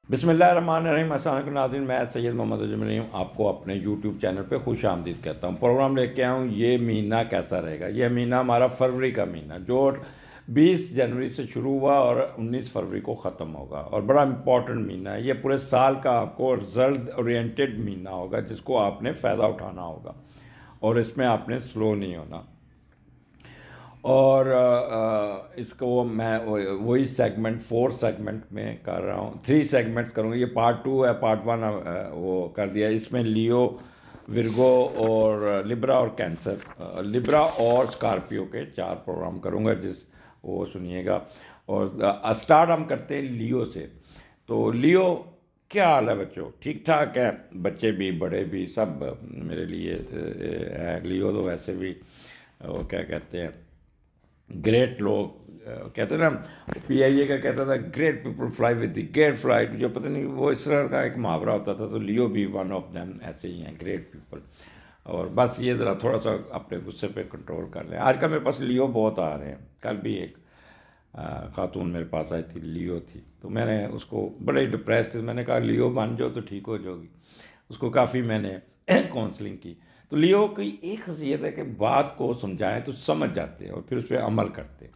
बिस्मिल्लाहिर्रहमानिर्रहीम। अस्सलाम वालेकुम नाज़रीन, मैं सैयद मोहम्मद अजमल हूँ। आपको अपने यूट्यूब चैनल पे खुश आमदीद कहता हूँ। प्रोग्राम लेके आया हूँ, ये महीना कैसा रहेगा। ये महीना हमारा फरवरी का महीना जो 20 जनवरी से शुरू हुआ और 19 फरवरी को ख़त्म होगा, और बड़ा इम्पॉर्टेंट महीना है ये। पूरे साल का आपको रिजल्ट ओरिएंटेड महीना होगा जिसको आपने फ़ायदा उठाना होगा, और इसमें आपने स्लो नहीं होना। और इसको मैं वही सेगमेंट 4 सेगमेंट में कर रहा हूँ, 3 सेगमेंट्स करूँगा। ये पार्ट 2 है, पार्ट 1 वो कर दिया। इसमें लियो, विर्गो और लिब्रा और कैंसर, लिब्रा और स्कॉर्पियो के 4 प्रोग्राम करूँगा, जिस वो सुनिएगा। और स्टार्ट हम करते हैं लियो से। तो लियो, क्या हाल है बच्चों? ठीक ठाक है? बच्चे भी बड़े भी सब मेरे लिए है। लियो तो वैसे भी वो क्या कहते हैं, ग्रेट लोग कहते हैं ना। पीआईए का कहता था great people fly with the great flight, जो पता नहीं वो इस तरह का एक मुहावरा होता था। तो लियो भी वन ऑफ देम ऐसे ही हैं, ग्रेट पीपल। और बस ये ज़रा थोड़ा सा अपने गुस्से पे कंट्रोल कर लें। आजकल मेरे पास लियो बहुत आ रहे हैं। कल भी एक खातून मेरे पास आई थी, लियो थी, तो मैंने उसको बड़े डिप्रेस थे, मैंने कहा लियो बन जाओ तो ठीक हो जाओगी। उसको काफ़ी मैंने काउंसलिंग की। तो लियो की एक खसीयत है कि बात को समझाएं तो समझ जाते हैं और फिर उस पर अमल करते हैं।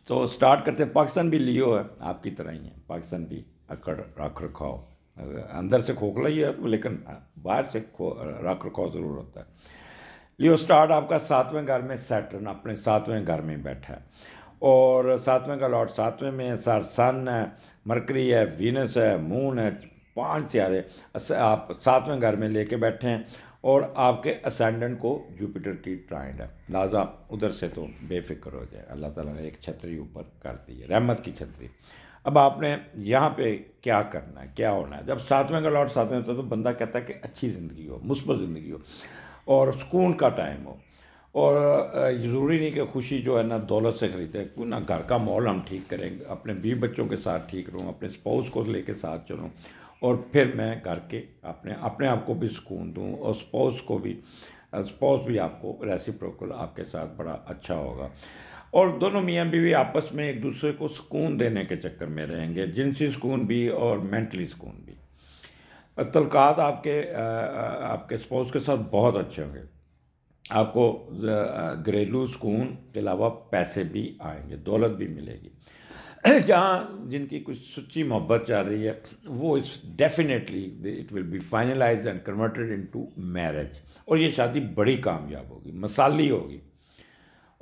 तो स्टार्ट करते हैं। पाकिस्तान भी लियो है, आपकी तरह ही है। पाकिस्तान भी अकड़ रख रखाव, अंदर से खोखला ही है तो, लेकिन बाहर से रख रखाव ज़रूर होता है। लियो स्टार्ट आपका 7वें घर में, सैटर्न अपने 7वें घर में बैठा है, और 7वें का लॉर्ड 7वें में है। सन है, मरकरी है, वीनस है, मून है, 5 सितारे आप 7वें घर में लेके बैठे हैं। और आपके असेंडेंट को जुपिटर की ट्राइंड है, लिहाजा उधर से तो बेफिक्र हो जाए। अल्लाह ताला ने एक छतरी ऊपर कर दी है, रहमत की छतरी। अब आपने यहाँ पे क्या करना है, क्या होना है? जब 7वें का लॉर्ड 7वें होता है तो बंदा कहता है कि अच्छी ज़िंदगी हो, मुस्बत ज़िंदगी हो और सुकून का टाइम हो। और ज़रूरी नहीं कि खुशी जो है ना दौलत से ख़रीदे, क्यों ना घर का माहौल हम ठीक करें, अपने बीवी बच्चों के साथ ठीक रहूँ, अपने स्पाउस को लेके साथ चलूँ, और फिर मैं घर के अपने अपने आप को भी सुकून दूँ, और स्पाउस भी आपको रेसिप्रोकल आपके साथ बड़ा अच्छा होगा। और दोनों मियाँ बीवी आपस में एक दूसरे को सुकून देने के चक्कर में रहेंगे, जिनसी सुकून भी और मेंटली सुकून भी। तल्लुकात आपके स्पाउस के साथ बहुत अच्छे होंगे। आपको घरेलू सुकून के अलावा पैसे भी आएंगे, दौलत भी मिलेगी। जहाँ जिनकी कुछ सच्ची मोहब्बत चल रही है, वो इस definitely it will be finalised and converted into marriage, और ये शादी बड़ी कामयाब होगी, मसाली होगी।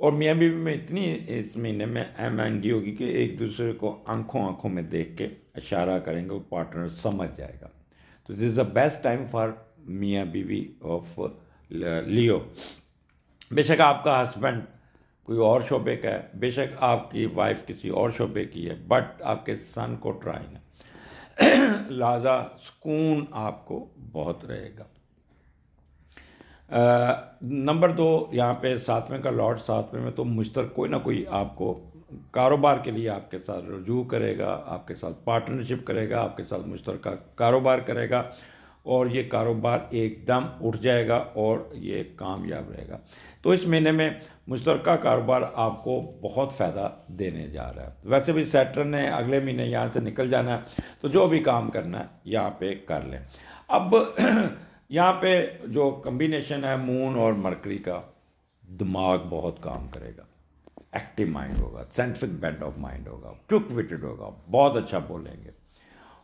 और मियाँ बीवी में इतनी इस महीने में अहमंगी होगी कि एक दूसरे को आंखों आंखों में देख के इशारा करेंगे, वो पार्टनर समझ जाएगा। तो this is the best time for मियाँ बीवी ऑफ लियो। बेशक आपका हस्बैंड कोई और शोबे का है, बेशक आपकी वाइफ किसी और शोबे की है, बट आपके सन को ट्राइन है, लिहाजा सुकून आपको बहुत रहेगा। नंबर 2, यहाँ पे 7वें का लॉर्ड 7वें में, तो मुश्तरक कोई ना कोई आपको कारोबार के लिए आपके साथ रुजू करेगा, आपके साथ पार्टनरशिप करेगा, आपके साथ मुश्तरका कारोबार करेगा, और ये कारोबार एकदम उठ जाएगा और ये कामयाब रहेगा। तो इस महीने में मुश्तरका कारोबार आपको बहुत फ़ायदा देने जा रहा है। वैसे भी सैटर्न ने अगले महीने यहाँ से निकल जाना है, तो जो भी काम करना है यहाँ पे कर लें। अब यहाँ पे जो कम्बिनेशन है मून और मरकरी का, दिमाग बहुत काम करेगा, एक्टिव माइंड होगा, साइंटिफिक बेंट ऑफ माइंड होगा, क्विक विटेड होगा, बहुत अच्छा बोलेंगे।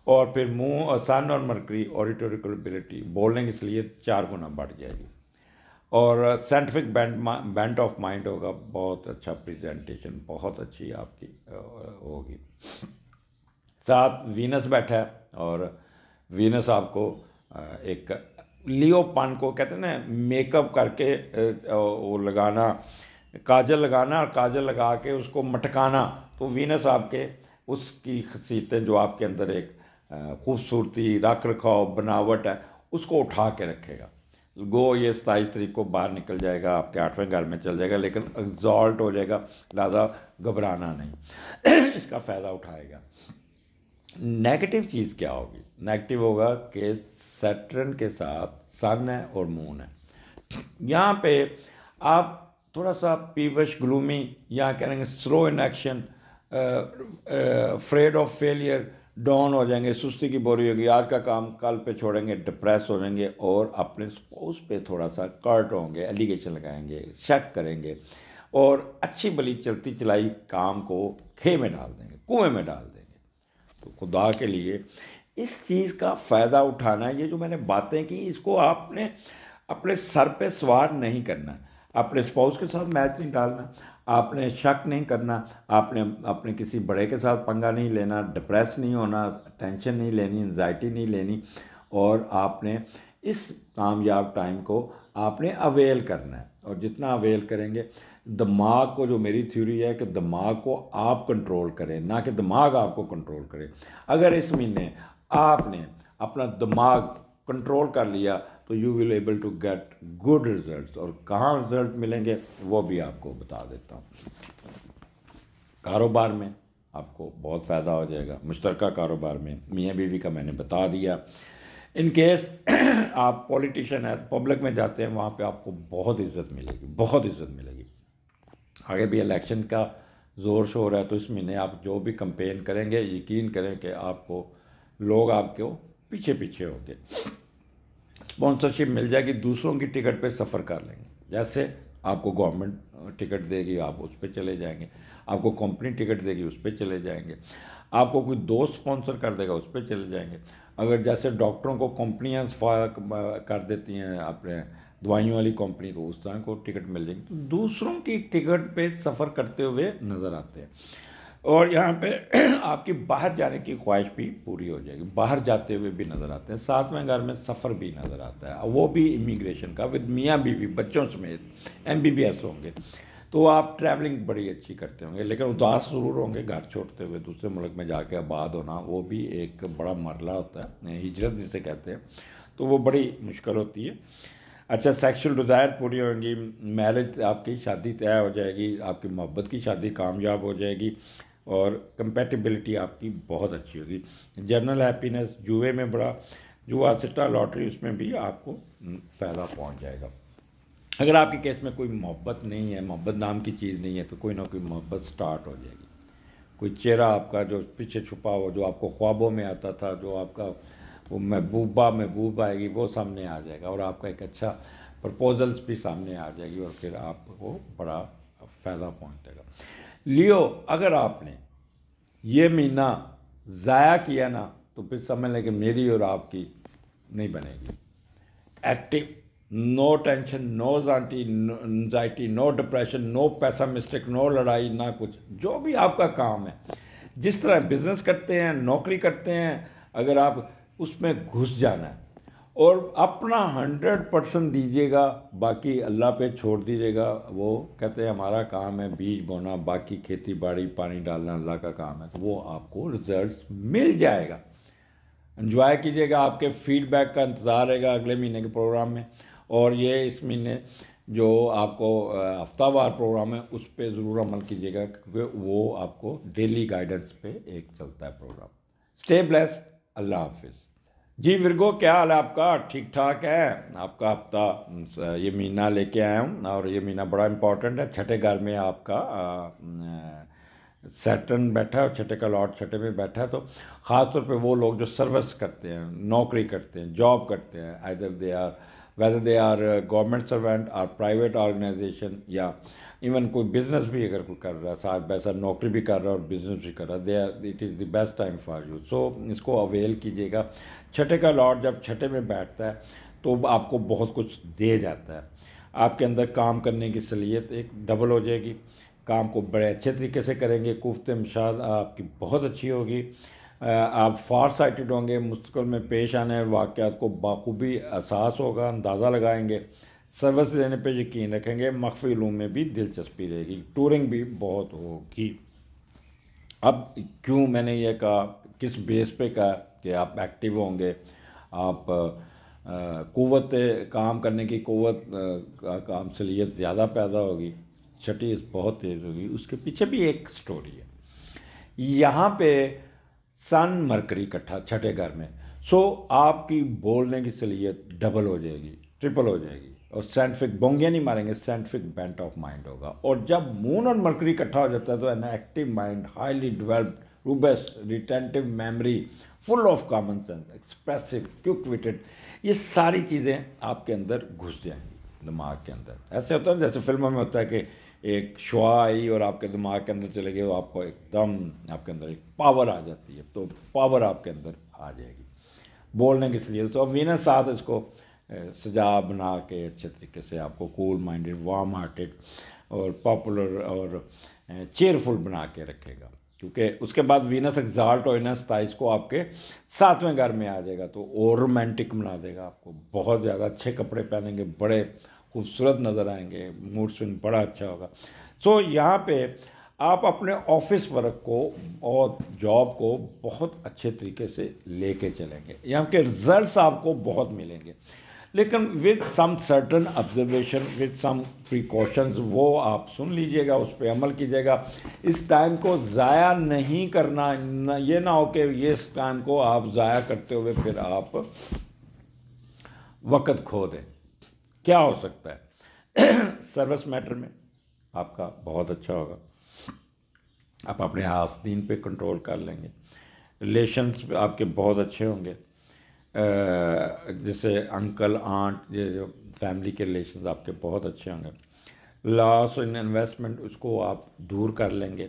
और फिर मून और सन और मरकरी ऑडिटोरिकल एबिलिटी, बोलने के लिए 4 गुना बढ़ जाएगी। और साइंटिफिक बेंट ऑफ माइंड होगा, बहुत अच्छा प्रेजेंटेशन, बहुत अच्छी आपकी होगी। साथ वीनस बैठा है, और वीनस आपको एक लियोपन को कहते हैं ना, मेकअप करके वो लगाना, काजल लगाना, और काजल लगा के उसको मटकाना। तो वीनस आपके उसकी खसीयतें जो आपके अंदर एक खूबसूरती, रख रखाव, बनावट है, उसको उठा के रखेगा। गो ये 27 तारीख को बाहर निकल जाएगा, आपके 8वें घर में चल जाएगा, लेकिन एग्जॉल्ट हो जाएगा, लिहाजा घबराना नहीं। इसका फ़ायदा उठाएगा। नेगेटिव चीज़ क्या होगी? नेगेटिव होगा कि सैटर्न के साथ सन है और मून है, यहाँ पे आप थोड़ा सा पीवश, ग्लूमी, या कहेंगे slow in action, afraid of failure, down हो जाएंगे, सुस्ती की बोरी होगी, आज का काम कल पे छोड़ेंगे, डिप्रेस हो जाएंगे और अपने स्पाउस पे थोड़ा सा कर्ट होंगे, एलिगेशन लगाएंगे, शक करेंगे और अच्छी भली चलती चलाई काम को खे में डाल देंगे, कुएं में डाल देंगे। तो खुदा के लिए इस चीज़ का फ़ायदा उठाना है। ये जो मैंने बातें की इसको आपने अपने सर पे सवार नहीं करना, अपने स्पाउस के साथ मैच नहीं डालना, आपने शक नहीं करना, आपने अपने किसी बड़े के साथ पंगा नहीं लेना, डिप्रेस नहीं होना, टेंशन नहीं लेनी, एंजाइटी नहीं लेनी और आपने इस कामयाब टाइम को आपने अवेल करना है। और जितना अवेल करेंगे, दिमाग को, जो मेरी थ्योरी है कि दिमाग को आप कंट्रोल करें, ना कि दिमाग आपको कंट्रोल करे। अगर इस महीने आपने अपना दिमाग कंट्रोल कर लिया तो you will able to get good results. और कहाँ रिजल्ट मिलेंगे वो भी आपको बता देता हूँ। कारोबार में आपको बहुत फ़ायदा हो जाएगा, मुश्तरका कारोबार में मियाँ बीवी का मैंने बता दिया। इन केस आप पॉलिटिशियन है, पब्लिक में जाते हैं, वहाँ पे आपको बहुत इज्जत मिलेगी, बहुत इज्जत मिलेगी। आगे भी इलेक्शन का ज़ोर शोर है, तो इस महीने आप जो भी कंपेन करेंगे यकीन करें कि आपको लोग आपको पीछे पीछे होंगे। स्पॉन्सरशिप मिल जाएगी, दूसरों की टिकट पे सफ़र कर लेंगे। जैसे आपको गवर्नमेंट टिकट देगी आप उस पर चले जाएंगे, आपको कंपनी टिकट देगी उस पर चले जाएंगे, आपको कोई दोस्त स्पॉन्सर कर देगा उस पर चले जाएंगे। अगर जैसे डॉक्टरों को कंपनियाँ कर देती हैं अपने दवाइयों वाली कंपनी, तो उस तरह को टिकट मिल जाएगी। तो दूसरों की टिकट पे सफ़र करते हुए नज़र आते हैं। और यहाँ पे आपकी बाहर जाने की ख्वाहिश भी पूरी हो जाएगी, बाहर जाते हुए भी नज़र आते हैं, साथ में घर में सफ़र भी नज़र आता है, वो भी इमिग्रेशन का, विद मियाँ बीवी बच्चों समेत MBBS होंगे। तो आप ट्रैवलिंग बड़ी अच्छी करते होंगे, लेकिन उदास ज़रूर होंगे घर छोड़ते हुए, दूसरे मुल्क में जाके आबाद होना वो भी एक बड़ा मरला होता है, हिजरत जिसे कहते हैं, तो वो बड़ी मुश्किल होती है। अच्छा, सेक्सुअल डिज़ायर पूरी होंगी, मैरिज, आपकी शादी तय हो जाएगी, आपकी मोहब्बत की शादी कामयाब हो जाएगी और कंपेटिबिलिटी आपकी बहुत अच्छी होगी। जनरल हैप्पीनेस, जुए में बड़ा, जुआ सिट्टा लॉटरी, उसमें भी आपको फ़ायदा पहुंच जाएगा। अगर आपके केस में कोई मोहब्बत नहीं है, मोहब्बत नाम की चीज़ नहीं है, तो कोई ना कोई मोहब्बत स्टार्ट हो जाएगी। कोई चेहरा आपका जो पीछे छुपा हो, जो आपको ख्वाबों में आता था, जो आपका वो महबूब आएगी, वो सामने आ जाएगा और आपका एक अच्छा प्रपोजल्स भी सामने आ जाएगी और फिर आपको बड़ा फ़ायदा पहुंचेगा। लियो, अगर आपने ये महीना ज़ाया किया ना, तो फिर समझ लें कि मेरी और आपकी नहीं बनेगी। Active, no tension, no anxiety, no depression, no pessimistic, no लड़ाई, ना कुछ। जो भी आपका काम है, जिस तरह बिजनेस करते हैं, नौकरी करते हैं, अगर आप उसमें घुस जाना है और अपना 100% दीजिएगा, बाकी अल्लाह पे छोड़ दीजिएगा। वो कहते हैं हमारा काम है बीज बोना, बाकी खेती बाड़ी पानी डालना अल्लाह का काम है, तो वो आपको रिजल्ट्स मिल जाएगा। एंजॉय कीजिएगा, आपके फीडबैक का इंतज़ार रहेगा अगले महीने के प्रोग्राम में। और ये इस महीने जो आपको हफ्तावार प्रोग्राम है उस पर ज़रूर अमल कीजिएगा, क्योंकि वो आपको डेली गाइडेंस पे एक चलता है प्रोग्राम। स्टे ब्लेस्ड, अल्लाह हाफिज़। जी विर्गो, क्या हाल है आपका? ठीक ठाक है? आपका हफ्ता ये महीना लेके आया हूँ और ये महीना बड़ा इम्पोर्टेंट है। छठे घर में आपका सैटर्न बैठा है और छठे का लॉर्ड छठे में बैठा है, तो ख़ास तौर पे वो लोग जो सर्विस करते हैं, नौकरी करते हैं, जॉब करते हैं, whether they are government servant और प्राइवेट ऑर्गेनाइजेशन, या इवन कोई बिज़नेस भी अगर कोई कर रहा है, साथ वैसा नौकरी भी कर रहा है और बिज़नेस भी कर रहा है, it is the best time for you. So इसको अवेल कीजिएगा। छठे का लॉर्ड जब छठे में बैठता है तो आपको बहुत कुछ दे जाता है। आपके अंदर काम करने की सलीयत एक डबल हो जाएगी, काम को बड़े अच्छे तरीके से करेंगे, कुफ्ते मशाद आपकी बहुत अच्छी होगी, आप फार साइटेड होंगे, मुस्तक़बिल में पेश आने वाले वाक़यात को बाखूबी एहसास होगा, अंदाज़ा लगाएंगे, सर्विस देने पे यकीन रखेंगे, मख्फ़ी उलूम में भी दिलचस्पी रहेगी, टूरिंग भी बहुत होगी। अब क्यों मैंने ये कहा, किस बेस पे कहा कि आप एक्टिव होंगे, आप क़ुव्वत काम करने की क़ुव्वत काम सलीयत ज़्यादा पैदा होगी, छठी बहुत तेज़ होगी। उसके पीछे भी एक स्टोरी है। यहाँ पे सन मरकरी इकट्ठा छठे घर में, सो आपकी बोलने की सलीयत डबल हो जाएगी, ट्रिपल हो जाएगी, और साइंटिफिक बोंगे नहीं मारेंगे, साइंटिफिक बेंट ऑफ माइंड होगा। और जब मून और मरकरी इकट्ठा हो जाता है तो an active mind, highly developed robust, retentive memory, full of common sense, expressive, quick witted, ये सारी चीज़ें आपके अंदर घुस जाएंगी दिमाग के अंदर। ऐसे होता है जैसे फिल्मों में होता है कि एक शुआ आई और आपके दिमाग के अंदर चले गए, तो आपको एकदम आपके अंदर एक पावर आ जाती है, तो पावर आपके अंदर आ जाएगी बोलने के लिए। तो अब वीनस साथ इसको सजा बना के अच्छे तरीके से आपको कूल माइंडेड, वार्म हार्टेड और पॉपुलर और चेयरफुल बना के रखेगा, क्योंकि उसके बाद वीनस एक्साल्ट और इनस 27 को आपके 7वें घर में आ जाएगा, तो और रोमांटिक बना देगा आपको, बहुत ज़्यादा अच्छे कपड़े पहनेंगे, बड़े खूबसूरत नज़र आएंगे, मूड स्विंग बड़ा अच्छा होगा। सो यहाँ पे आप अपने ऑफिस वर्क को और जॉब को बहुत अच्छे तरीके से लेके चलेंगे, यहाँ के रिजल्ट्स आपको बहुत मिलेंगे, लेकिन with some certain observation, with some precautions, वो आप सुन लीजिएगा, उस पर अमल कीजिएगा। इस टाइम को ज़ाया नहीं करना, ये ना हो कि ये इस टाइम को आप ज़ाया करते हुए फिर आप वक़्त खो दें। क्या हो सकता है सर्विस मैटर में आपका बहुत अच्छा होगा, आप अपने आस्तीन पे कंट्रोल कर लेंगे, रिलेशंस आपके बहुत अच्छे होंगे, जैसे अंकल आंट, ये जो फैमिली के रिलेशंस आपके बहुत अच्छे होंगे। लॉस इन इन्वेस्टमेंट उसको आप दूर कर लेंगे।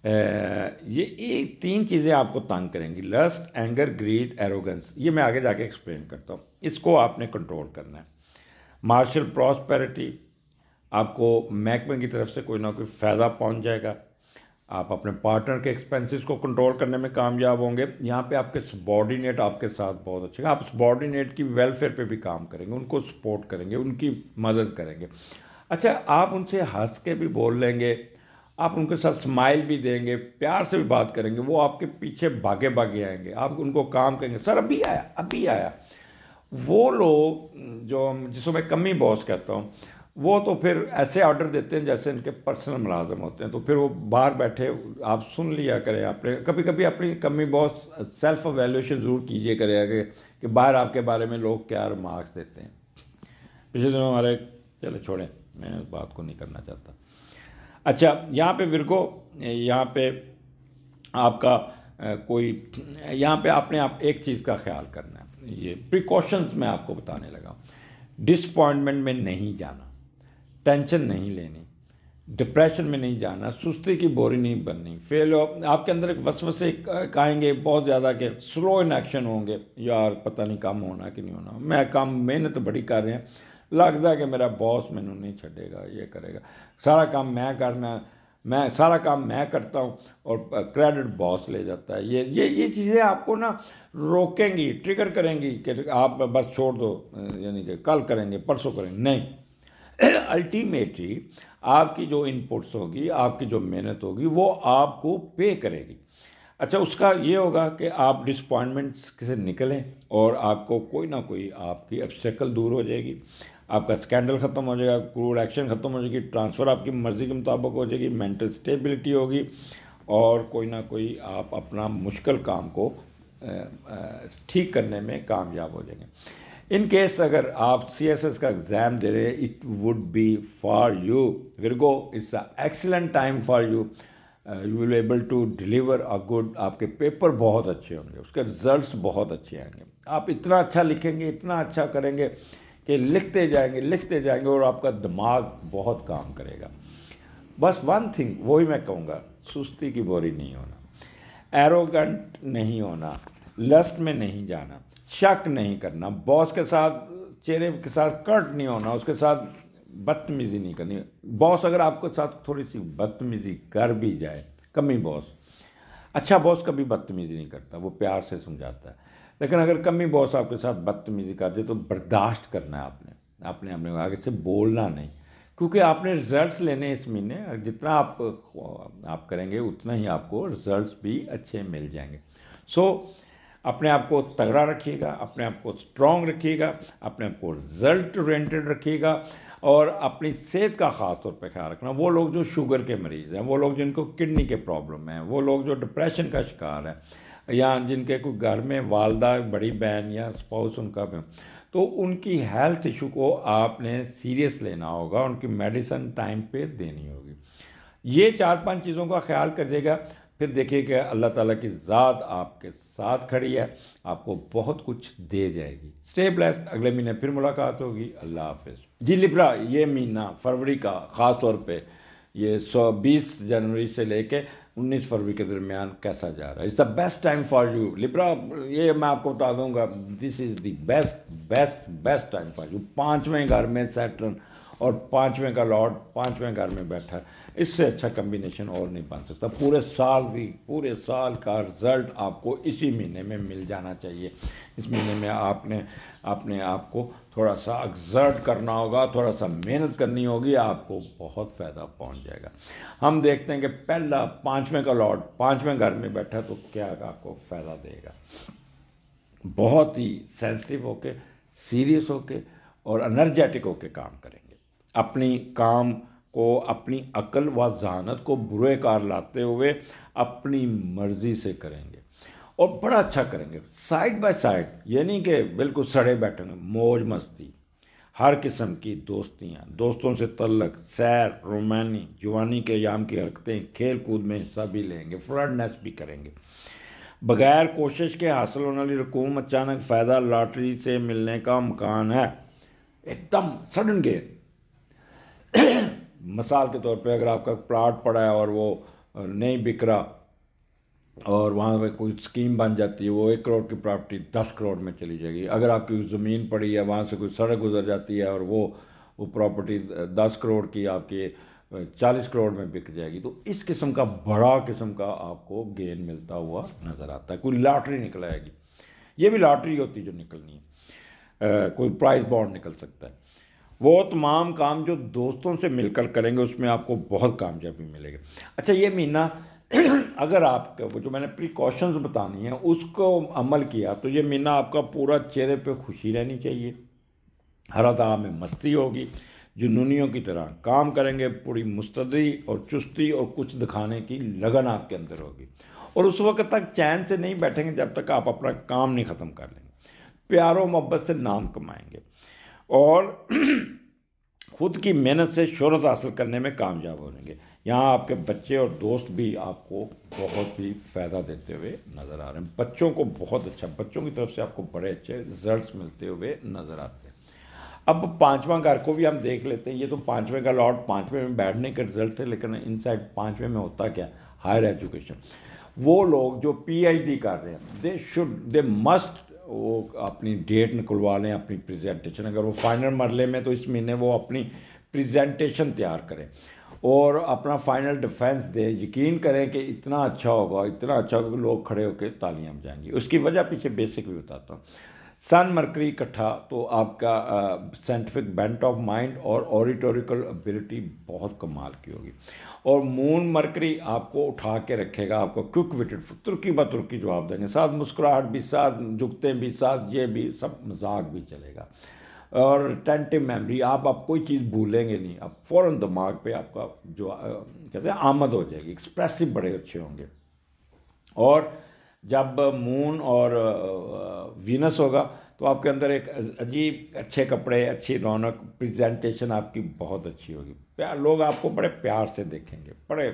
ये 3 चीज़ें आपको तंग करेंगी, लस्ट, एंगर, ग्रीड, एरोगेंस, ये मैं आगे जाके एक्सप्लेन करता हूँ, इसको आपने कंट्रोल करना है। मार्शल प्रॉस्पेरिटी, आपको महकमे की तरफ से कोई ना कोई फ़ायदा पहुँच जाएगा, आप अपने पार्टनर के एक्सपेंसेस को कंट्रोल करने में कामयाब होंगे। यहाँ पे आपके सबॉर्डिनेट आपके साथ बहुत अच्छे हैं, आप सबॉर्डिनेट की वेलफेयर पे भी काम करेंगे, उनको सपोर्ट करेंगे, उनकी मदद करेंगे। अच्छा, आप उनसे हंस के भी बोल लेंगे, आप उनके साथ स्माइल भी देंगे, प्यार से भी बात करेंगे, वो आपके पीछे भागे भागे आएंगे, आप उनको काम करेंगे, सर अभी आया अभी आया। वो लोग जो जिसको मैं कमी बॉस कहता हूँ, वो तो फिर ऐसे ऑर्डर देते हैं जैसे इनके पर्सनल मुलाजम होते हैं, तो फिर वो बाहर बैठे आप सुन लिया करें, आपने कभी कभी अपनी कमी बॉस सेल्फ एवेल्यूएशन ज़रूर कीजिए करें कि बाहर आपके बारे में लोग क्या रिमार्क्स देते हैं। पिछले दिनों हमारे, चलो छोड़ें, मैं उस बात को नहीं करना चाहता। अच्छा, यहाँ पे विर्गो, यहाँ पे आपका कोई, यहाँ पे आपने आप एक चीज़ का ख्याल करना है, ये प्रिकॉशंस मैं आपको बताने लगा। डिसअपॉइंटमेंट में नहीं जाना, टेंशन नहीं लेनी, डिप्रेशन में नहीं जाना, सुस्ती की बोरी नहीं बननी, फेल आपके अंदर एक वसवसे आएंगे बहुत ज़्यादा के स्लो इन एक्शन होंगे, यार पता नहीं काम होना कि नहीं होना, मैं काम मेहनत बड़ी कर रहे हैं, लगता है कि मेरा बॉस मैनू नहीं छड़ेगा, ये करेगा, सारा काम मैं करना, मैं सारा काम मैं करता हूँ और क्रेडिट बॉस ले जाता है। ये चीज़ें आपको ना रोकेंगी, ट्रिगर करेंगी कि आप बस छोड़ दो, यानी कि कल करेंगे परसों करेंगे, नहीं। अल्टीमेटली आपकी जो इनपुट्स होगी, आपकी जो मेहनत होगी, वो आपको पे करेगी। अच्छा, उसका ये होगा कि आप डिसअपॉइंटमेंट्स से निकलें और आपको कोई ना कोई आपकी ऑब्स्टेकल दूर हो जाएगी, आपका स्कैंडल ख़त्म हो जाएगा, क्रूड एक्शन ख़त्म हो जाएगी, ट्रांसफ़र आपकी मर्ज़ी के मुताबिक हो जाएगी, मेंटल स्टेबिलिटी होगी और कोई ना कोई आप अपना मुश्किल काम को ठीक करने में कामयाब हो जाएंगे। इन केस अगर आप CSS का एग्ज़ाम दे रहे हैं, it would be for you Virgo, it's a excellent time for you, you will able to deliver a good, आपके पेपर बहुत अच्छे होंगे, उसके रिजल्ट्स बहुत अच्छे आएंगे, आप इतना अच्छा लिखेंगे, इतना अच्छा करेंगे कि लिखते जाएंगे और आपका दिमाग बहुत काम करेगा। बस वन थिंग वही मैं कहूँगा, सुस्ती की बोरी नहीं होना, एरोगेंट नहीं होना, लस्ट में नहीं जाना, शक नहीं करना, बॉस के साथ चेहरे के साथ कर्ट नहीं होना, उसके साथ बदतमीज़ी नहीं करनी। बॉस अगर आपके साथ थोड़ी सी बदतमीज़ी कर भी जाए, कमी बॉस, अच्छा बॉस कभी बदतमीज़ी नहीं करता, वो प्यार से समझाता है, लेकिन अगर कमी बॉस आपके साथ बदतमीज़ी कर दे तो बर्दाश्त करना है आपने अपने आगे से बोलना नहीं, क्योंकि आपने रिजल्ट्स लेने इस महीने, जितना आप करेंगे उतना ही आपको रिजल्ट्स भी अच्छे मिल जाएंगे। सो अपने आप को तगड़ा रखिएगा, अपने आप को स्ट्रॉन्ग रखिएगा, अपने आप को रिजल्ट ओरिएंटेड रखिएगा और अपनी सेहत का ख़ास तौर पे ख्याल रखना। वो लोग जो शुगर के मरीज़ हैं, वो लोग जिनको किडनी के प्रॉब्लम है, वो लोग जो डिप्रेशन का शिकार है, या जिनके कोई घर में वालदा, बड़ी बहन या स्पाउस उनका भी, तो उनकी हेल्थ इशू को आपने सीरियस लेना होगा, उनकी मेडिसिन टाइम पे देनी होगी। ये 4-5 चीज़ों का ख्याल करिएगा फिर देखिए कि अल्लाह ताला की ज़ात आपके साथ खड़ी है, आपको बहुत कुछ दे जाएगी। स्टे ब्लेस्ड, अगले महीने फिर मुलाकात होगी। अल्लाह हाफिज़। जी लिब्रा, ये महीना फरवरी का ख़ास तौर पे ये 20 जनवरी से लेके 19 फरवरी के दरमियान कैसा जा रहा है। It's the best time for you Libra. ये मैं आपको बता दूंगा, this is the best best best time for you. 5वें घर में सैटर्न और 5वें का लॉर्ड 5वें घर में बैठा है, इससे अच्छा कम्बिनेशन और नहीं बन सकता। पूरे साल का रिजल्ट आपको इसी महीने में मिल जाना चाहिए। इस महीने में आपने अपने आप को थोड़ा सा एक्सर्ट करना होगा, थोड़ा सा मेहनत करनी होगी, आपको बहुत फ़ायदा पहुंच जाएगा। हम देखते हैं कि पहला 5वें का लॉर्ड 5वें घर में बैठा तो क्या आपको फ़ायदा देगा। बहुत ही सेंसिटिव होके, सीरियस होके और एनर्जेटिक होके काम करेंगे। अपनी काम को, अपनी अक्ल व जहानत को बुरे कार लाते हुए अपनी मर्ज़ी से करेंगे और बड़ा अच्छा करेंगे। साइड बाय साइड, ये नहीं कि बिल्कुल सड़े बैठेंगे। मौज मस्ती, हर किस्म की दोस्तियाँ, दोस्तों से तल्लक, सैर, रोमानी, जवानी के याम की हरकतें, खेल कूद में हिस्सा भी लेंगे, फ्लर्टनेस भी करेंगे। बगैर कोशिश के हासिल होने वाली रकूम, अचानक फ़ायदा, लॉटरी से मिलने का इम्कान है। एकदम सडन गेन। मिसाल के तौर पे अगर आपका प्लाट पड़ा है और वो नहीं बिक रहा और वहाँ पे कोई स्कीम बन जाती है, वो 1 करोड़ की प्रॉपर्टी 10 करोड़ में चली जाएगी। अगर आपकी ज़मीन पड़ी है, वहाँ से कोई सड़क गुजर जाती है और वो प्रॉपर्टी 10 करोड़ की आपकी 40 करोड़ में बिक जाएगी। तो इस किस्म का बड़ा किस्म का आपको गेन मिलता हुआ नज़र आता है। कोई लॉटरी निकल आएगी, ये भी लॉटरी होती जो निकलनी है। कोई प्राइज बॉन्ड निकल सकता है। वो तमाम काम जो दोस्तों से मिलकर करेंगे उसमें आपको बहुत कामयाबी मिलेगी। अच्छा, ये महीना अगर आप वो जो मैंने प्रिकॉशंस बतानी है उसको अमल किया तो ये महीना आपका पूरा चेहरे पे खुशी रहनी चाहिए, हर अदा में मस्ती होगी, जुनूनियों की तरह काम करेंगे, पूरी मुस्तैदी और चुस्ती और कुछ दिखाने की लगन आपके अंदर होगी। और उस वक्त तक चैन से नहीं बैठेंगे जब तक आप अपना काम नहीं ख़त्म कर लेंगे। प्यारो मोहब्बत से नाम कमाएंगे और खुद की मेहनत से शोहरत हासिल करने में कामयाब हो जाएंगे। यहाँ आपके बच्चे और दोस्त भी आपको बहुत ही फ़ायदा देते हुए नज़र आ रहे हैं। बच्चों को बहुत अच्छा, बच्चों की तरफ से आपको बड़े अच्छे रिजल्ट्स मिलते हुए नज़र आते हैं। अब 5वां घर को भी हम देख लेते हैं। ये तो 5वें का लॉर्ड 5वें में बैठने के रिजल्ट थे, लेकिन इनसाइड 5वें में होता क्या, हायर एजुकेशन। वो लोग जो PhD कर रहे हैं, दे मस्ट वो अपनी डेट निकलवा लें, अपनी प्रेजेंटेशन। अगर वो फाइनल मरले में तो इस महीने वो अपनी प्रेजेंटेशन तैयार करें और अपना फाइनल डिफेंस दे। यकीन करें कि इतना अच्छा होगा, इतना अच्छा होगा कि लोग खड़े होकर तालियां बजाएंगे। उसकी वजह पीछे बेसिक भी बताता हूँ। सन मरकरी इकट्ठा तो आपका साइंटिफिक बेंट ऑफ माइंड और ऑडिटोरिकल एबिलिटी बहुत कमाल की होगी। और मून मरकरी आपको उठा के रखेगा, आपको क्विक विटेड, तुर्की ब तुर्की जवाब देंगे, साथ मुस्कुराहट भी, साथ झुकते भी, साथ ये भी, सब मजाक भी चलेगा। और टेंटिव मेमोरी, आप कोई चीज़ भूलेंगे नहीं, आप फ़ौरन दिमाग पे आपका जो कहते हैं आमद हो जाएगी। एक्सप्रेसिव बड़े अच्छे होंगे। और जब मून और वीनस होगा तो आपके अंदर एक अजीब अच्छे कपड़े, अच्छी रौनक, प्रेजेंटेशन आपकी बहुत अच्छी होगी। प्यार, लोग आपको बड़े प्यार से देखेंगे, बड़े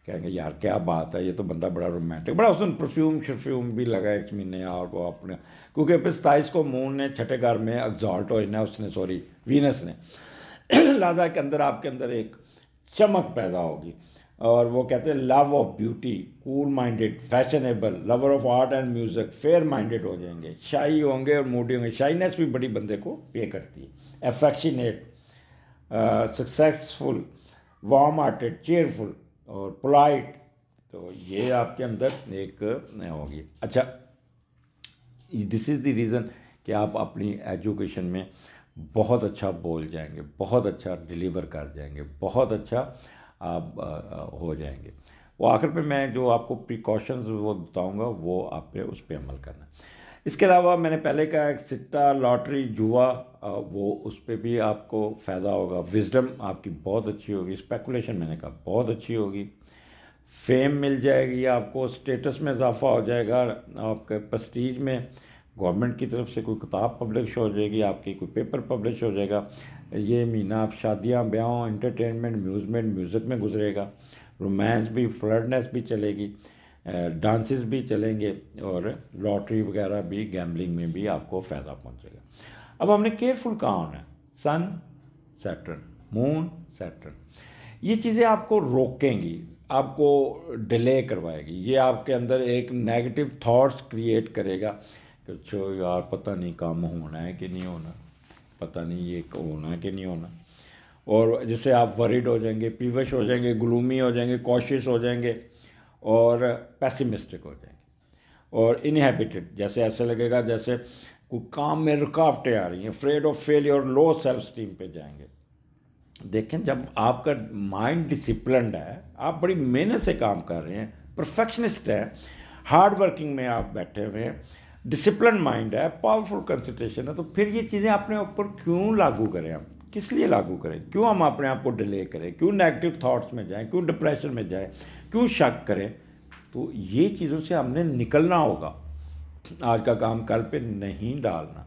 कहेंगे यार क्या बात है, ये तो बंदा बड़ा रोमांटिक, बड़ा उसने परफ्यूम भी लगा इस महीने। और वो अपने क्योंकि फिर 27 को मून ने छठे घर में एग्जॉल्ट हो ना, उसने सॉरी वीनस ने लिहाजा के अंदर आपके अंदर एक चमक पैदा होगी। और वो कहते हैं love of beauty, cool minded, fashionable, lover of art and music, fair minded हो जाएंगे, शाई होंगे और मूडी होंगे। शाइनेस भी बड़ी बंदे को पे करती है। Affectionate, successful, warm hearted, cheerful और पोलाइट, तो ये आपके अंदर एक होगी। अच्छा, दिस इज़ द रीज़न कि आप अपनी एजुकेशन में बहुत अच्छा बोल जाएंगे, बहुत अच्छा डिलीवर कर जाएंगे, बहुत अच्छा आप हो जाएंगे। वो आखिर पे मैं जो आपको प्रिकॉशंस वो बताऊंगा वो आप पे उस पर अमल करना। इसके अलावा मैंने पहले कहा एक सिक्का, लॉटरी, जुआ, वो उस पर भी आपको फ़ायदा होगा। विजडम आपकी बहुत अच्छी होगी। स्पेकुलेशन मैंने कहा बहुत अच्छी होगी। फेम मिल जाएगी आपको, स्टेटस में इजाफा हो जाएगा, आपके प्रेस्टीज में गवर्नमेंट की तरफ से कोई किताब पब्लिश हो जाएगी, आपकी कोई पेपर पब्लिश हो जाएगा। ये महीना आप शादियाँ, ब्याहों, एंटरटेनमेंट, म्यूज़मेंट, म्यूज़िक में गुजरेगा। रोमांस भी, फ्लर्टनेस भी चलेगी। डांसेस भी चलेंगे और लॉटरी वगैरह भी, गैम्बलिंग में भी आपको फ़ायदा पहुंचेगा। अब हमने केयरफुल कहाँ होना है, सन सैटर्न, मून सैटर्न, ये चीज़ें आपको रोकेंगी, आपको डिले करवाएगी, ये आपके अंदर एक नेगेटिव थॉट्स क्रिएट करेगा कि अच्छा यार पता नहीं काम होना है कि नहीं होना, पता नहीं ये होना है कि नहीं होना, और जिससे आप वरीड हो जाएंगे, पीवश हो जाएंगे, ग्लूमी हो जाएंगे, कॉशियस हो जाएंगे और पैसिमिस्टिक हो जाएंगे और इनहेबिटेड, जैसे ऐसे लगेगा जैसे कोई काम में रुकावटें आ रही हैं, afraid of failure, low self esteem पे जाएंगे। देखें, जब आपका माइंड डिसिप्लिन्ड है, आप बड़ी मेहनत से काम कर रहे हैं, परफेक्शनिस्ट है, हार्ड वर्किंग में आप बैठे हुए हैं, डिसिप्लिन माइंड है, पावरफुल कंसंट्रेशन है, तो फिर ये चीज़ें अपने ऊपर क्यों लागू करें हम, किस लिए लागू करें, क्यों हम अपने आप को डिले करें, क्यों नेगेटिव थॉट्स में जाएं, क्यों डिप्रेशन में जाएं, क्यों शक करें। तो ये चीज़ों से हमने निकलना होगा, आज का काम कल पे नहीं डालना।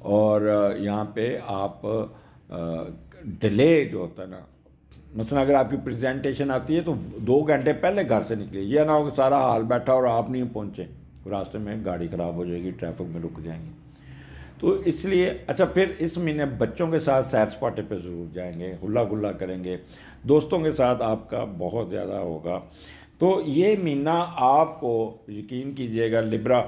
और यहाँ पे आप डिले जो होता है ना, मसलन अगर आपकी प्रेजेंटेशन आती है तो 2 घंटे पहले घर से निकले, ये ना हो कि सारा हाल बैठा और आप नहीं पहुँचे, रास्ते में गाड़ी ख़राब हो जाएगी, ट्रैफिक में रुक जाएंगे। तो इसलिए अच्छा, फिर इस महीने बच्चों के साथ सैर सपाटे पे ज़रूर जाएंगे, हुल्ला गुल्ला करेंगे, दोस्तों के साथ आपका बहुत ज़्यादा होगा। तो ये महीना आपको यकीन कीजिएगा लिब्रा,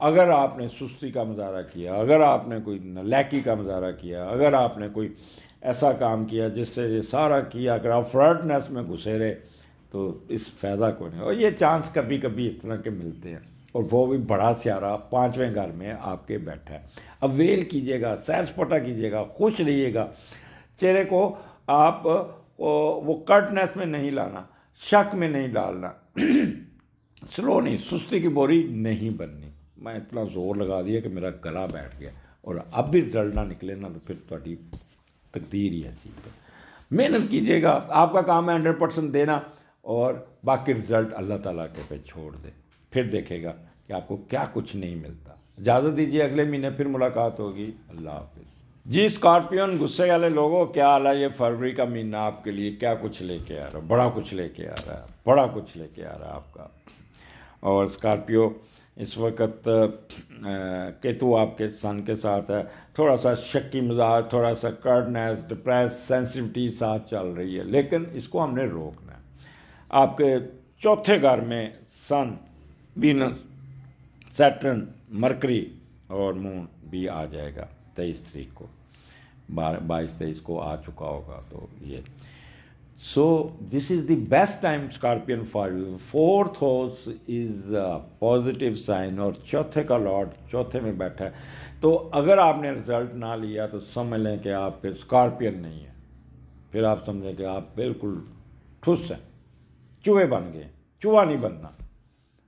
अगर आपने सुस्ती का मुजाहरा किया, अगर आपने कोई नालायकी का मुजाहरा किया, अगर आपने कोई ऐसा काम किया जिससे ये सारा किया, अगर आप फ्रॉडनेस में घुसे रहे, तो इस फ़ायदा को नहीं। और ये चांस कभी कभी इस तरह के मिलते हैं, और वो भी बड़ा स्यारा 5वें घर में आपके बैठा है। अब वेल कीजिएगा, सैर सपाटा कीजिएगा, खुश रहिएगा, चेहरे को आप वो कर्टनेस में नहीं लाना, शक में नहीं डालना, स्लो नहीं, सुस्ती की बोरी नहीं बननी। मैं इतना ज़ोर लगा दिया कि मेरा गला बैठ गया, और अब भी रिजल्ट ना निकले ना, तो फिर तुम्हारी तकदीर ही ऐसी है। मेहनत कीजिएगा, आपका काम है 100% देना, और बाकी रिजल्ट अल्लाह ताला के पे छोड़ दे, फिर देखेगा कि आपको क्या कुछ नहीं मिलता। इजाज़त दीजिए, अगले महीने फिर मुलाकात होगी। अल्लाह हाफिज़। जी स्कॉर्पियन, गुस्से वाले लोगों, क्या हाल है? ये फरवरी का महीना आपके लिए क्या कुछ लेके आ रहा है? बड़ा कुछ लेके आ रहा है, बड़ा कुछ लेके आ रहा है आपका। और स्कॉर्पियो इस वक्त केतु आपके सन के साथ है, थोड़ा सा शक्की मिजाज, थोड़ा सा कर्डनेस, डिप्रेस, सेंसिटिविटी साथ चल रही है, लेकिन इसको हमने रोकना है। आपके 4थे घर में सन, वीनस, सैटर्न, मरकरी और मून भी आ जाएगा 23 तारीख को, 22-23 को आ चुका होगा। तो ये so this is the best time Scorpion for you. 4th house is positive sign, और 4थे का लॉर्ड 4थे में बैठा है। तो अगर आपने रिजल्ट ना लिया तो समझ लें कि आप फिर स्कॉर्पियन नहीं है, फिर आप समझें कि आप बिल्कुल ठुस हैं, चूहे बन गए। चूहा नहीं बनना,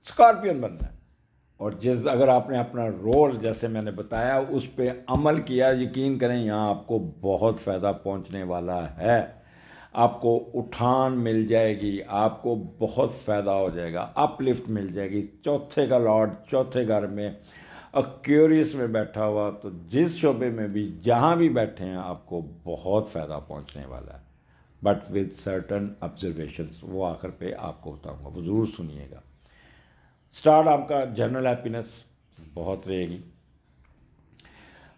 स्कॉर्पियन बनना है। और अगर आपने अपना रोल जैसे मैंने बताया उस पर अमल किया, यकीन करें यहाँ आपको बहुत फ़ायदा पहुँचने वाला है। आपको उठान मिल जाएगी, आपको बहुत फ़ायदा हो जाएगा, अपलिफ्ट मिल जाएगी। 4थे का लॉर्ड 4थे घर में एक्वेरियस में बैठा हुआ, तो जिस शोबे में भी जहाँ भी बैठे हैं आपको बहुत फ़ायदा पहुँचने वाला है, बट विद सर्टन ऑब्जर्वेशंस। वो आखिर पे आपको बताऊँगा, वो ज़रूर सुनिएगा। स्टार्ट आपका जनरल हैप्पीनेस बहुत रहेगी,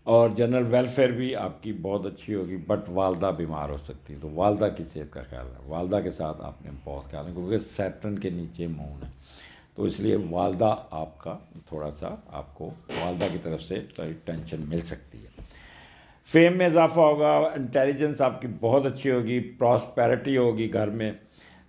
और जनरल वेलफेयर भी आपकी बहुत अच्छी होगी, बट वालदा बीमार हो सकती है, तो वालदा की सेहत का ख्याल है। वालदा के साथ आपने बहुत ख्याल है, क्योंकि सैटर्न के नीचे मून है, तो इसलिए वालदा आपका थोड़ा सा, आपको वालदा की तरफ से टेंशन मिल सकती है। फेम में इजाफा होगा, इंटेलिजेंस आपकी बहुत अच्छी होगी, प्रॉस्पेरिटी होगी घर में,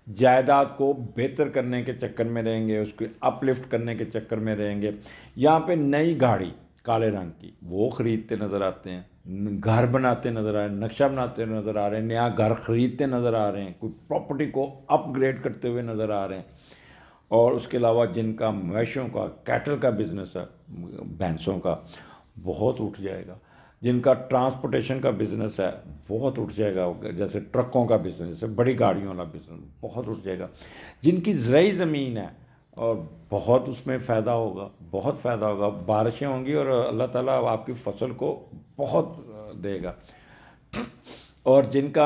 जायदाद को बेहतर करने के चक्कर में रहेंगे, उसको अपलिफ्ट करने के चक्कर में रहेंगे। यहाँ पे नई गाड़ी काले रंग की वो ख़रीदते नज़र आते हैं, घर बनाते नज़र आ रहे हैं, नक्शा बनाते नज़र आ रहे हैं, नया घर ख़रीदते नज़र आ रहे हैं, कोई प्रॉपर्टी को अपग्रेड करते हुए नज़र आ रहे हैं। और उसके अलावा जिनका मवेशियों का, कैटल का बिज़नेस है, भैंसों का, बहुत उठ जाएगा। जिनका ट्रांसपोर्टेशन का बिज़नेस है बहुत उठ जाएगा, जैसे ट्रकों का बिज़नेस है, बड़ी गाड़ियों वाला बिज़नेस बहुत उठ जाएगा। जिनकी ज़रई ज़मीन है और बहुत उसमें फ़ायदा होगा, बहुत फ़ायदा होगा। बारिशें होंगी और अल्लाह ताला आपकी फसल को बहुत देगा। और जिनका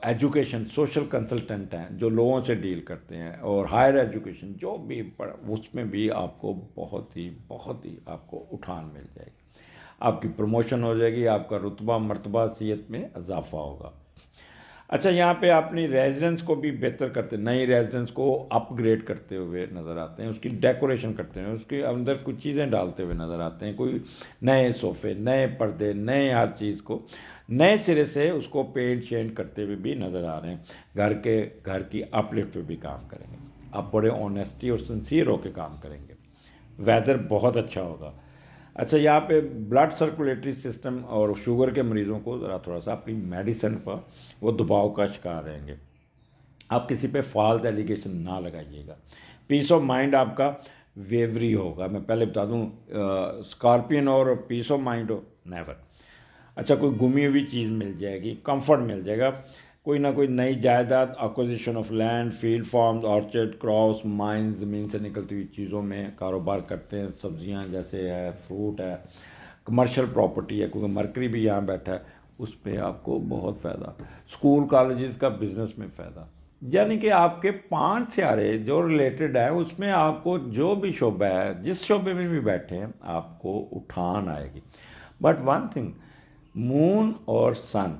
एजुकेशन सोशल कंसल्टेंट हैं, जो लोगों से डील करते हैं, और हायर एजुकेशन जो भी उसमें भी आपको बहुत ही आपको उठान मिल जाएगी, आपकी प्रमोशन हो जाएगी, आपका रुतबा मर्तबा सीहत में इजाफा होगा। अच्छा, यहाँ पे अपनी रेजिडेंस को भी बेहतर करते, नई रेजिडेंस को अपग्रेड करते हुए नज़र आते हैं, उसकी डेकोरेशन करते हैं, उसके अंदर कुछ चीज़ें डालते हुए नज़र आते हैं, कोई नए सोफ़े, नए पर्दे, नए हर चीज़ को नए सिरे से उसको पेंट शेंट करते हुए भी नज़र आ रहे हैं। घर की अपलिफ्ट पे भी काम करेंगे, आप बड़े ऑनेस्टी और सिंसियर होकर काम करेंगे, वेदर बहुत अच्छा होगा। अच्छा, यहाँ पे ब्लड सर्कुलेटरी सिस्टम और शुगर के मरीज़ों को ज़रा थोड़ा सा अपनी मेडिसिन पर वो दबाव का शिकार रहेंगे। आप किसी पे फॉल्स एलिगेशन ना लगाइएगा। पीस ऑफ माइंड आपका वेवरी होगा। मैं पहले बता दूँ, स्कॉर्पियन और पीस ऑफ माइंड हो नेवर। अच्छा, कोई गुमी हुई चीज़ मिल जाएगी, कंफर्ट मिल जाएगा, कोई ना कोई नई जायदाद, acquisition of land, field farms, orchard, cross, mines, ज़मीन से निकलती हुई चीज़ों में कारोबार करते हैं, सब्जियां जैसे है, फ्रूट है, कमर्शियल प्रॉपर्टी है, क्योंकि मरकरी भी यहाँ बैठा है, उस पर आपको बहुत फ़ायदा। स्कूल कॉलेजेस का बिज़नेस में फ़ायदा, यानी कि आपके 5 सियारे जो रिलेटेड है उसमें आपको जो भी शोबा है, जिस शोबे में भी बैठे हैं, आपको उठान आएगी। बट वन थिंग, मून और सन।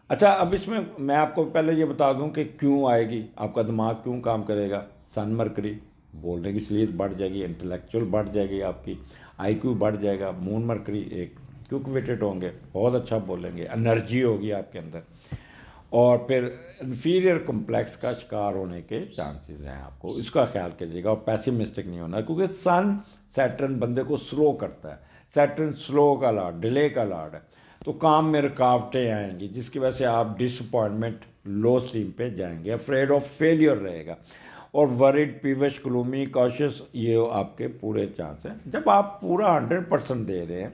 अच्छा, अब इसमें मैं आपको पहले ये बता दूं कि क्यों आएगी, आपका दिमाग क्यों काम करेगा। सन मरकरी, बोलने की सलीत बढ़ जाएगी, इंटेलेक्चुअल बढ़ जाएगी, आपकी आईक्यू बढ़ जाएगा। मून मरकरी एक क्विक विटेड होंगे, बहुत अच्छा बोलेंगे, एनर्जी होगी आपके अंदर, और फिर इन्फीरियर कम्प्लेक्स का शिकार होने के चांसेस हैं आपको, इसका ख्याल कीजिएगा। और पैसिमिस्टिक नहीं होना, क्योंकि सन सैटर्न बंदे को स्लो करता है। सैटर्न स्लो का लॉर्ड, डिले का लॉर्ड है, तो काम में रुकावटें आएंगी, जिसकी वजह से आप डिसअपॉइंटमेंट, लो स्टीम पे जाएंगे, अफ्रेड ऑफ फेलियर रहेगा, और वरिड, पीविश, ग्लूमी, कॉशियस, ये आपके पूरे चांस हैं। जब आप पूरा 100% दे रहे हैं,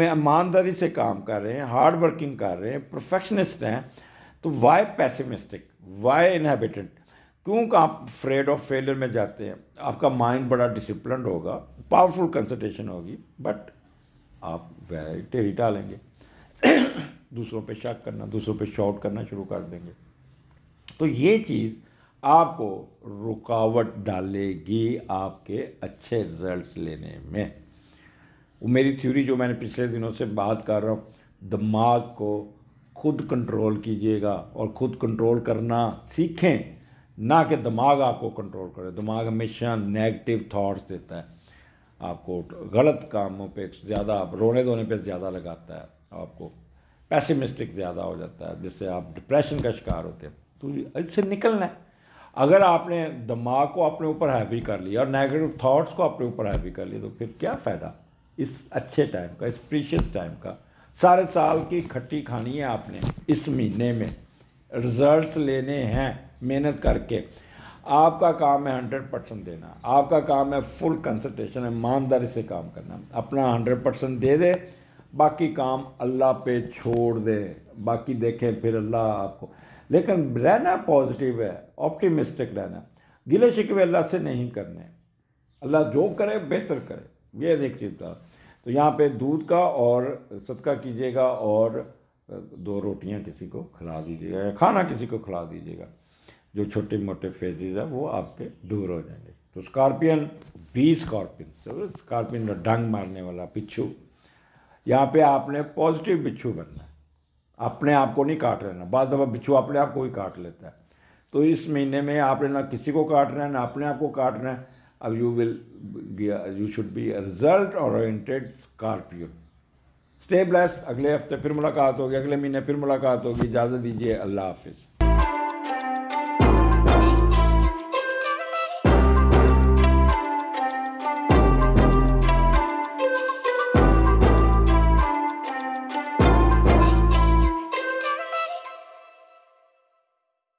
ईमानदारी से काम कर रहे हैं, हार्ड वर्किंग कर रहे हैं, परफेक्शनिस्ट हैं, तो वाई पैसिमिस्टिक, वाई इनहेबिटेंट, क्यों आप फ्रेड ऑफ फेलियर में जाते हैं। आपका माइंड बड़ा डिसिप्लिन होगा, पावरफुल कंसंट्रेशन होगी, बट आप टेढ़ी डालेंगे, दूसरों पे शक करना, दूसरों पे शॉर्ट करना शुरू कर देंगे, तो ये चीज़ आपको रुकावट डालेगी आपके अच्छे रिजल्ट्स लेने में। वो मेरी थ्योरी जो मैंने पिछले दिनों से बात कर रहा हूँ, दिमाग को खुद कंट्रोल कीजिएगा और खुद कंट्रोल करना सीखें, ना कि दिमाग आपको कंट्रोल करे। दिमाग हमेशा नेगेटिव थॉट्स देता है, आपको गलत कामों पे ज़्यादा, रोने धोने पे ज़्यादा लगाता है, आपको पैसिमिस्टिक ज़्यादा हो जाता है, जिससे आप डिप्रेशन का शिकार होते हैं। तो इससे निकलना है। अगर आपने दिमाग को अपने ऊपर हैवी कर लिया और नेगेटिव थॉट्स को अपने ऊपर हैवी कर लिया, तो फिर क्या फ़ायदा इस अच्छे टाइम का, इस प्रीशियस टाइम का। सारे साल की खट्टी खानी है आपने, इस महीने में रिजल्ट्स लेने हैं मेहनत करके। आपका काम है 100% देना, आपका काम है फुल कंसंट्रेशन, ईमानदारी से काम करना, अपना 100% दे दे, बाकी काम अल्लाह पे छोड़ दे, बाकी देखें फिर अल्लाह आपको। लेकिन रहना पॉजिटिव है, ऑप्टिमिस्टिक रहना, गिले शिकवे अल्लाह से नहीं करने, अल्लाह जो करे बेहतर करे, ये एक चीज़ था। तो यहाँ पे दूध का और सदका कीजिएगा, और 2 रोटियाँ किसी को खिला दीजिएगा, या खाना किसी को खिला दीजिएगा, जो छोटे मोटे फेजेस है वो आपके दूर हो जाएंगे। तो स्कॉर्पियन, बी स्कॉर्पियन, स्कॉर्पियन डंग मारने वाला बिच्छू, यहाँ पे आपने पॉजिटिव बिच्छू बनना है, अपने आप को नहीं काट लेना। बाद दफ़ा बिच्छू अपने आप को ही काट लेता है, तो इस महीने में आपने ना किसी को काटना है, ना अपने आप को काटना है। अब you should be result oriented scorpion. Stay blessed. अगले हफ्ते फिर मुलाकात होगी, अगले महीने फिर मुलाकात होगी। इजाज़त दीजिए, अल्लाह हाफिज़।